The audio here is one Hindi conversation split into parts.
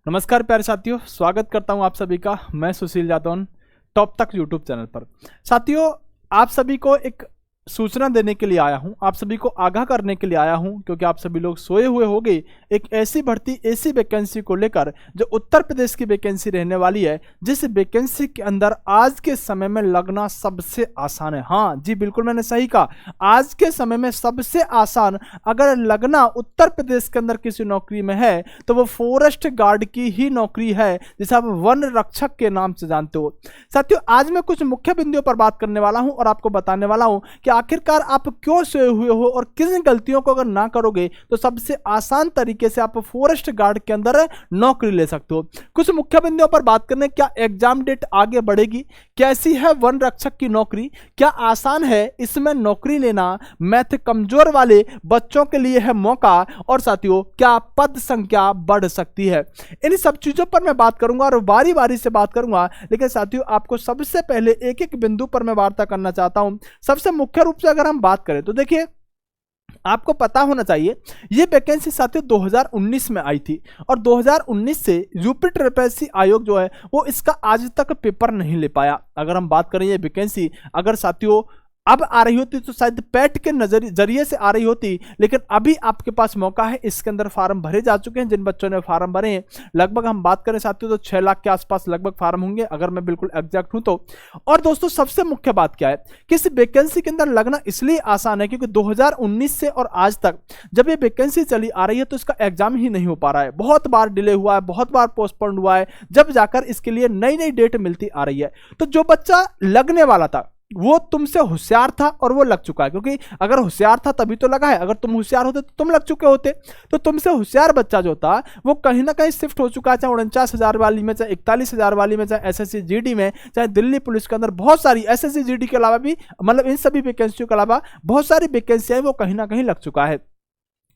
नमस्कार प्यारे साथियों, स्वागत करता हूं आप सभी का। मैं सुशील जादौन, टॉप तक यूट्यूब चैनल पर। साथियों, आप सभी को एक सूचना देने के लिए आया हूं, आप सभी को आगाह करने के लिए आया हूं, क्योंकि आप सभी लोग सोए हुए होंगे एक ऐसी भर्ती, ऐसी वैकेंसी को लेकर जो उत्तर प्रदेश की वैकेंसी रहने वाली है, जिस वैकेंसी के अंदर आज के समय में लगना सबसे आसान है। हाँ जी, बिल्कुल मैंने सही कहा, आज के समय में सबसे आसान अगर लगना उत्तर प्रदेश के अंदर किसी नौकरी में है तो वो फॉरेस्ट गार्ड की ही नौकरी है, जिसे आप वन रक्षक के नाम से जानते हो। साथियों, आज मैं कुछ मुख्य बिंदुओं पर बात करने वाला हूं और आपको बताने वाला हूं कि आखिरकार आप क्यों सोए हुए हो और किन गलतियों को अगर ना करोगे तो सबसे आसान तरीके से आप फॉरेस्ट गार्ड के अंदर नौकरी ले सकते हो। कुछ मुख्य बिंदुओं पर बात करने, क्या एग्जाम डेट आगे बढ़ेगी, कैसी है वन रक्षक की नौकरी, क्या आसान है इसमें नौकरी लेना, मैथ कमजोर वाले बच्चों के लिए है मौका, और साथियों क्या पद संख्या बढ़ सकती है। इन सब चीजों पर मैं बात करूंगा और बारी बारी से बात करूंगा, लेकिन साथियों आपको सबसे पहले एक एक बिंदु पर मैं वार्ता करना चाहता हूं। सबसे मुख्य रूप से अगर हम बात करें तो देखिए, आपको पता होना चाहिए यह वैकेंसी साथियों 2019 में आई थी और 2019 से यूपी ट्रिपल आयोग जो है वो इसका आज तक पेपर नहीं ले पाया। अगर हम बात करें ये वैकेंसी अगर साथियों अब आ रही होती तो शायद पैट के जरिए से आ रही होती, लेकिन अभी आपके पास मौका है। इसके अंदर फार्म भरे जा चुके हैं, जिन बच्चों ने फार्म भरे हैं लगभग हम बात करें साथियों तो 6 लाख के आसपास लगभग फार्म होंगे, अगर मैं बिल्कुल एग्जैक्ट हूं तो। और दोस्तों सबसे मुख्य बात क्या है कि इस वैकेंसी के अंदर लगना इसलिए आसान है क्योंकि 2019 से और आज तक जब ये वैकेंसी चली आ रही है तो इसका एग्जाम ही नहीं हो पा रहा है। बहुत बार डिले हुआ है, बहुत बार पोस्टपोन्ड हुआ है, जब जाकर इसके लिए नई नई डेट मिलती आ रही है। तो जो बच्चा लगने वाला था वो तुमसे होशियार था और वो लग चुका है, क्योंकि अगर होशियार था तभी तो लगा है, अगर तुम होशियार होते तो तुम लग चुके होते। तो तुमसे होशियार बच्चा जो था वो कहीं ना कहीं शिफ्ट हो चुका है, चाहे 49,000 वाली में, चाहे 41,000 वाली में, चाहे एसएससी जीडी में, चाहे दिल्ली पुलिस के अंदर बहुत सारी एसएससी जीडी के अलावा भी, मतलब इन सभी वैकेंसियों के अलावा बहुत सारी वैकेंसियां वो कहीं ना कहीं लग चुका है।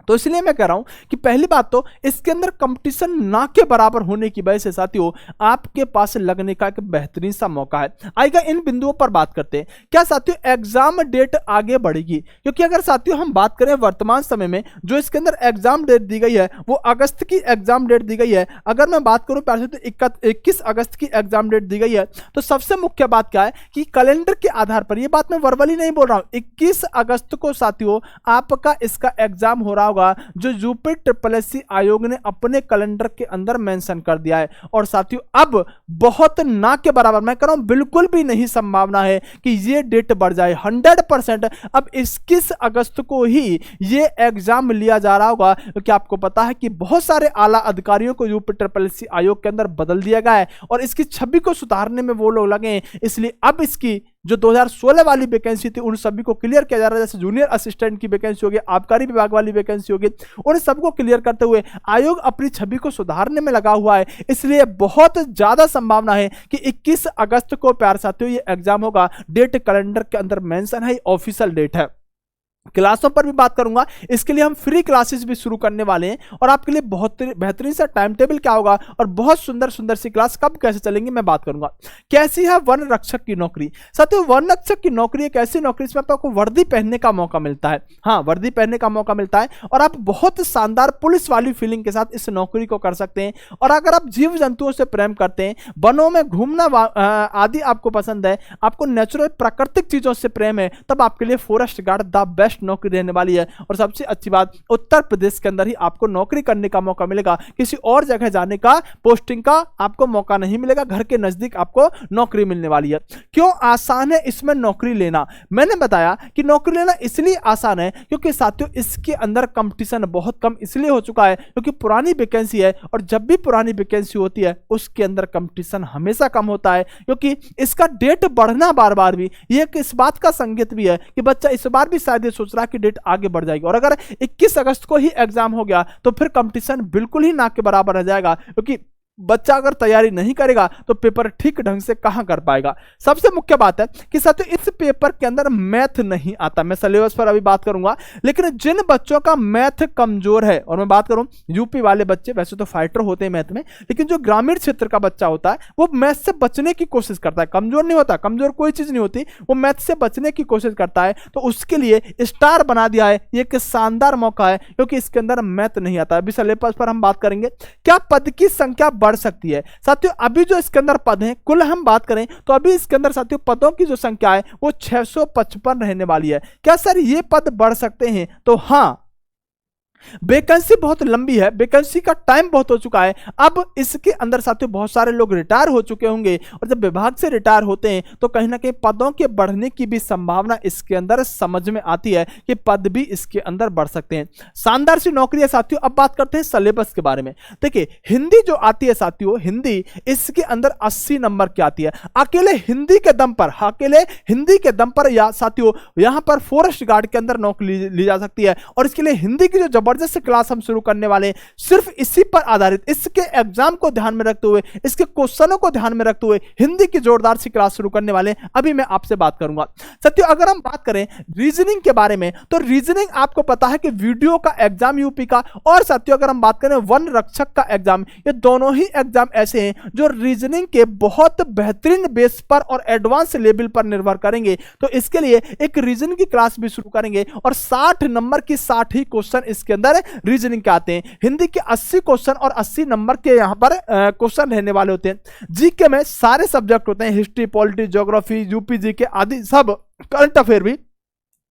तो इसलिए मैं कह रहा हूं कि पहली बात तो इसके अंदर कंपटीशन ना के बराबर होने की वजह से साथियों आपके पास लगने का एक बेहतरीन सा मौका है। आइए इन बिंदुओं पर बात करते हैं। क्या साथियों एग्जाम डेट आगे बढ़ेगी? क्योंकि अगर साथियों हम बात करें वर्तमान समय में जो इसके अंदर एग्जाम डेट दी गई है वो अगस्त की एग्जाम डेट दी गई है। अगर मैं बात करूं प्यारे तो 21 अगस्त की एग्जाम डेट दी गई है। तो सबसे मुख्य बात क्या है कि कैलेंडर के आधार पर, यह बात मैं वर्बली नहीं बोल रहा हूं, 21 अगस्त को साथियों आपका इसका एग्जाम हो रहा होगा, जो यूपी ट्रिपल एससी आयोग ने अपने कैलेंडर के अंदर मेंशन कर दिया है। और साथियों अब बहुत ना के बराबर, मैं कह रहा हूं बिल्कुल भी नहीं संभावना है कि ये डेट बढ़ जाए। 100% अब 21 अगस्त को ही ये एग्जाम लिया जा रहा होगा, क्योंकि आपको पता है कि बहुत सारे आला अधिकारियों को यूपी ट्रिपल एससी आयोग के अंदर बदल दिया गया है और इसकी छवि को सुधारने में वो लोग लगे हैं। इसलिए अब इसकी जो 2016 वाली वैकेंसी थी उन सभी को क्लियर किया जा रहा है, जैसे जूनियर असिस्टेंट की वैकेंसी होगी, आबकारी विभाग वाली वैकेंसी होगी, उन सबको क्लियर करते हुए आयोग अपनी छवि को सुधारने में लगा हुआ है। इसलिए बहुत ज्यादा संभावना है कि 21 अगस्त को प्यारे साथियों ये एग्जाम होगा। डेट कैलेंडर के अंदर मेंशन है, ऑफिशियल डेट है। क्लासों पर भी बात करूंगा, इसके लिए हम फ्री क्लासेस भी शुरू करने वाले हैं और आपके लिए बहुत बेहतरीन सा टाइम टेबल क्या होगा और बहुत सुंदर सुंदर सी क्लास कब कैसे चलेंगी मैं बात करूंगा। कैसी है वन रक्षक की नौकरी? साथियों वन रक्षक की नौकरी एक ऐसी नौकरी जिसमें आपको वर्दी पहनने का मौका मिलता है। हाँ, वर्दी पहनने का मौका मिलता है और आप बहुत शानदार पुलिस वाली फीलिंग के साथ इस नौकरी को कर सकते हैं। और अगर आप जीव जंतुओं से प्रेम करते हैं, वनों में घूमना आदि आपको पसंद है, आपको नेचुरल प्राकृतिक चीजों से प्रेम है, तब आपके लिए फॉरेस्ट गार्ड द बेस्ट नौकरी रहने वाली है। और सबसे अच्छी बात, उत्तर प्रदेश के अंदर ही आपको नौकरी करने का मौका मिलेगा, किसी और जगह जाने का, पोस्टिंग का आपको मौका नहीं मिलेगा, घर के नजदीक आपको नौकरी मिलने वाली है। क्यों आसान है इसमें नौकरी लेना? मैंने बताया कि नौकरी लेना इसलिए आसान है क्योंकि साथियों इसके अंदर कंपटीशन बहुत कम इसलिए हो चुका है क्योंकि पुरानी वैकेंसी है और जब भी पुरानी वैकेंसी होती है उसके अंदर कंपटीशन हमेशा कम होता है, क्योंकि इसका डेट बढ़ना बार बार भी ये इस बात का संकेत भी है कि बच्चा इस बार भी शायद ये सोच रहा है कि डेट आगे बढ़ जाएगी। और अगर 21 अगस्त को ही एग्जाम हो गया तो फिर कंपटीशन बिल्कुल ही ना के बराबर रह जाएगा, क्योंकि बच्चा अगर तैयारी नहीं करेगा तो पेपर ठीक ढंग से कहां कर पाएगा। सबसे मुख्य बात है कि साथियों इस पेपर के अंदर मैथ नहीं आता। मैं सिलेबस पर अभी बात करूंगा, लेकिन जिन बच्चों का मैथ कमजोर है, और मैं बात करूं यूपी वाले बच्चे वैसे तो फाइटर होते हैं मैथ में, लेकिन जो ग्रामीण क्षेत्र का बच्चा होता है वो मैथ से बचने की कोशिश करता है। कमजोर नहीं होता, कमजोर कोई चीज नहीं होती, वो मैथ से बचने की कोशिश करता है, तो उसके लिए स्टार बना दिया है। ये एक शानदार मौका है क्योंकि इसके अंदर मैथ नहीं आता। अभी सिलेबस पर हम बात करेंगे क्या पद की संख्या बढ़ सकती है। साथियों अभी जो इसके अंदर पद हैं, कुल हम बात करें तो अभी इसके अंदर साथियों पदों की जो संख्या है वो 655 रहने वाली है। क्या सर ये पद बढ़ सकते हैं? तो हाँ, वैकेंसी बहुत लंबी है, वैकेंसी का टाइम बहुत हो चुका है। अब इसके अंदर साथियों बहुत सारे लोग रिटायर हो चुके होंगे, और जब विभाग से रिटायर होते हैं तो कहीं ना कहीं पदों के बढ़ने की भी संभावना इसके अंदर समझ में आती है कि पद भी इसके अंदर बढ़ सकते हैं। शानदार सी नौकरी है साथियों। अब बात करते हैं सिलेबस के बारे में। देखिए हिंदी जो आती है साथियों, हिंदी इसके अंदर 80 नंबर की आती है। अकेले हिंदी के दम पर, अकेले हिंदी के दम पर या साथियों यहां पर फॉरेस्ट गार्ड के अंदर नौकरी ली जा सकती है, और इसके लिए हिंदी की जो जबरदस्त क्लास हम शुरू करने वाले हैं सिर्फ इसी पर आधारित, इसके एग्जाम को ध्यान में रखते हुए, इसके क्वेश्चनों को ध्यान में रखते हुए हिंदी की जोरदार सी क्लास शुरू करने वाले हैं। अभी मैं आपसे बात करूंगा। साथियों अगर हम बात करें रीजनिंग के बारे में, तो रीजनिंग आपको पता है कि वीडियो का एग्जाम यूपी का, और साथियों अगर हम बात करें वन रक्षक का एग्जाम, ये दोनों ही एग्जाम ऐसे हैं जो रीजनिंग के बहुत बेहतरीन बेस पर और एडवांस लेवल पर निर्भर करेंगे। तो इसके लिए एक रीजनिंग की क्लास भी शुरू करेंगे, और 60 नंबर की 60 ही क्वेश्चन इसके अंदर रीजनिंग के आते हैं। हिंदी के 80 क्वेश्चन और 80 नंबर के यहां पर क्वेश्चन रहने वाले होते हैं। जीके में सारे सब्जेक्ट होते हैं, history, polity, geography, UP GK आदि सब, करंट अफेयर भी,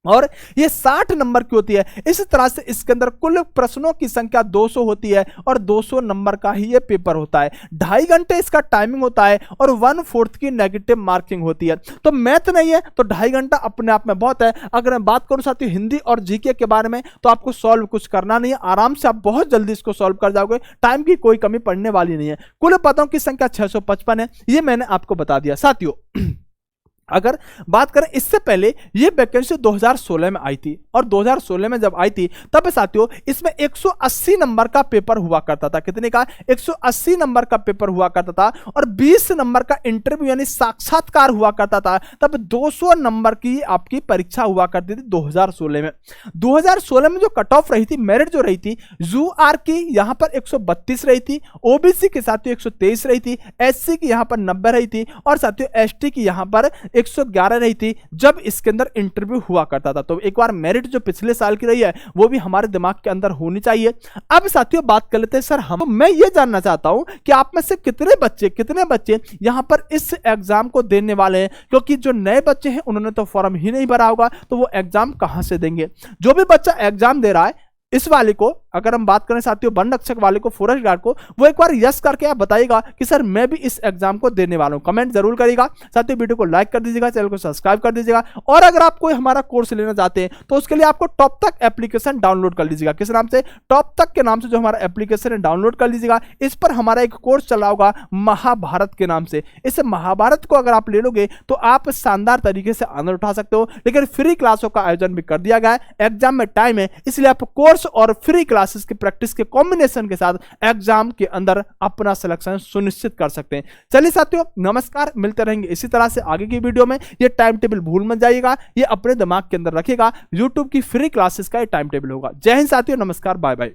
और ये 60 नंबर की होती है। इस तरह से इसके अंदर कुल प्रश्नों की संख्या 200 होती है, और 200 नंबर का ही ये पेपर होता है। 2.5 घंटे इसका टाइमिंग होता है, और 1/4 की नेगेटिव मार्किंग होती है। तो मैथ नहीं है तो 2.5 घंटा अपने आप में बहुत है। अगर मैं बात करूं साथियों हिंदी और जीके के बारे में, तो आपको सॉल्व कुछ करना नहीं है, आराम से आप बहुत जल्दी इसको सॉल्व कर जाओगे, टाइम की कोई कमी पड़ने वाली नहीं है। कुल पदों की संख्या 655 है, ये मैंने आपको बता दिया। साथियों अगर बात करें इससे पहले ये वैकेंसी 2016 में आई थी, और 2016 में जब आई थी तब साथियों इसमें 180 नंबर का पेपर हुआ करता था। कितने का? 180 नंबर का पेपर हुआ करता था, और 20 नंबर का इंटरव्यू यानी साक्षात्कार हुआ करता था। तब 200 नंबर की आपकी परीक्षा हुआ करती थी 2016 में। 2016 में जो कट ऑफ रही थी, मेरिट जो रही थी, यूआर की यहां पर 132 रही थी, ओबीसी के साथियों 123 रही थी, एससी की यहां पर 90 रही थी, और साथियों एसटी की यहां पर 111 रही थी जब इसके अंदर इंटरव्यू हुआ करता था। तो एक बार मेरिट जो पिछले साल की रही है वो भी हमारे दिमाग के अंदर होनी चाहिए। अब साथियों बात कर लेते हैं सर मैं ये जानना चाहता हूं कि आप में से कितने बच्चे यहां पर इस एग्जाम को देने वाले हैं, क्योंकि जो नए बच्चे हैं उन्होंने तो फॉर्म ही नहीं भरा होगा, तो वो एग्जाम कहां से देंगे। जो भी बच्चा एग्जाम दे रहा है इस वाले को, अगर हम बात करें साथियों वन रक्षक वाले को, फॉरेस्ट गार्ड को, वो एक बार यस करके आप बताइएगा कि सर मैं भी इस एग्जाम को देने वाला हूं। कमेंट जरूर करिएगा। साथियों वीडियो को लाइक कर दीजिएगा, चैनल को सब्सक्राइब कर दीजिएगा, और अगर आप कोई हमारा कोर्स लेना चाहते हैं तो उसके लिए आपको टॉप तक एप्लीकेशन डाउनलोड कर लीजिएगा। किस नाम से? टॉप तक के नाम से जो हमारा एप्लीकेशन है डाउनलोड कर लीजिएगा। इस पर हमारा एक कोर्स चला होगा महाभारत के नाम से। इस महाभारत को अगर आप ले लोगे तो आप शानदार तरीके से आनंद उठा सकते हो, लेकिन फ्री क्लासों का आयोजन भी कर दिया गया है। एग्जाम में टाइम है, इसलिए आप कोर्स और फ्री क्लासेस की प्रैक्टिस के कॉम्बिनेशन के साथ एग्जाम के अंदर अपना सिलेक्शन सुनिश्चित कर सकते हैं। चलिए साथियों नमस्कार, मिलते रहेंगे इसी तरह से आगे की वीडियो में। ये टाइम टेबल भूल मत जाइएगा, ये अपने दिमाग के अंदर रखिएगा। YouTube की फ्री क्लासेस का ये टाइम टेबल होगा। जय हिंद साथियों, नमस्कार, बाय बाय।